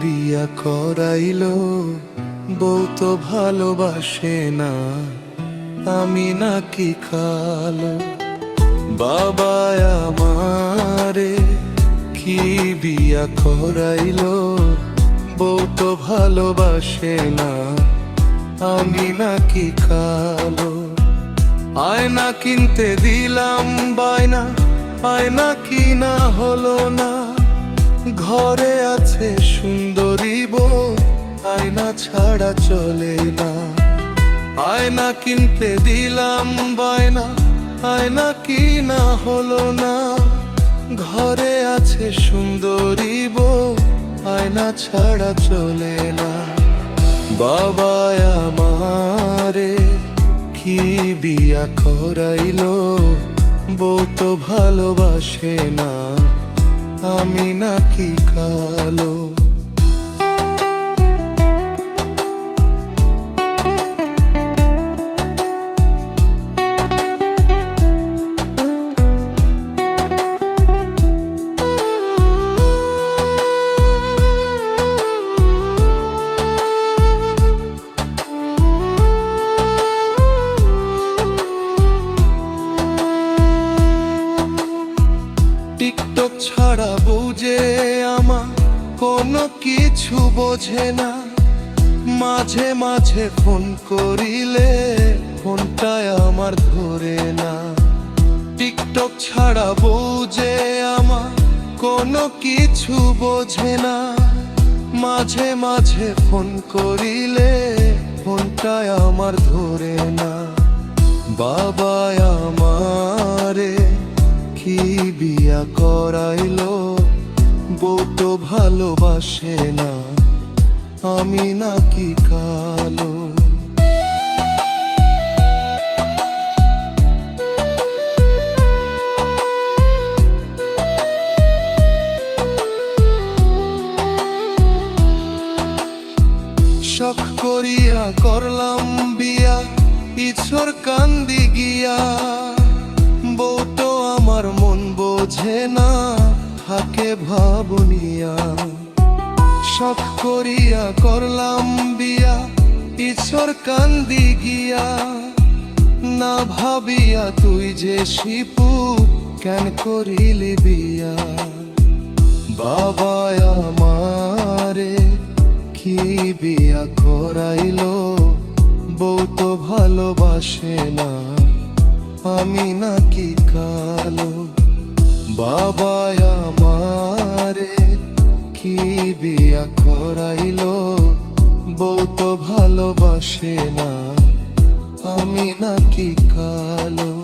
বিয়া করাইলো, বউ তো ভালোবাসে না, আমি নাকি কালো। বাবা আমারে কি বিয়া করাইলো, বউ তো ভালোবাসে না, আমি নাকি কালো। আয়না কিনতে দিলাম বায়না, আয়না কিনা হলো না। ঘরে আছে সুন্দরী বউ, আয়না ছাড়া চলে না। আয়না কিনতে দিলাম বায়না, আয়না কিনা হলো না। ঘরে আছে সুন্দরী বউ, আয়না ছাড়া চলে না। বাবা আমারে কি বিয়া করাইলো, বউ তো ভালোবাসে না, আমি নাকি কালো। টিকটক ছাড়া বুঝে আমার কোনো কিছু বোঝে না। মাঝে মাঝে ফোন করিলে ফোনটায় আমার ধরে না। টিকটক ছাড়া বুঝে আমার কোনো কিছু বোঝে না। মাঝে মাঝে ফোন করিলে ফোনটায় আমার ধরে না। বাবা আমারে কি বিয়া করাইলো, বউ তো ভালোবাসে না, আমি নাকি কালো। শখ করিয়া করলাম বিয়া, ইছর কান্দি গিয়া। বউ তো আমার মন বোঝে না, থাকে ভাবনিয়া। শখ করিয়া করলাম বিয়া, ইছর কান্দি গিয়া। না ভাবিয়া তুই যে শিপু, কেন করিলি বিয়া। বাবা আমারে কি বিয়া করাইলো, বউ তো ভালোবাসে না, আমি নাকি কালো। বাবা আমারে কি বিয়া করাইলো, বউ তো ভালোবাসে না, আমি নাকি কালো।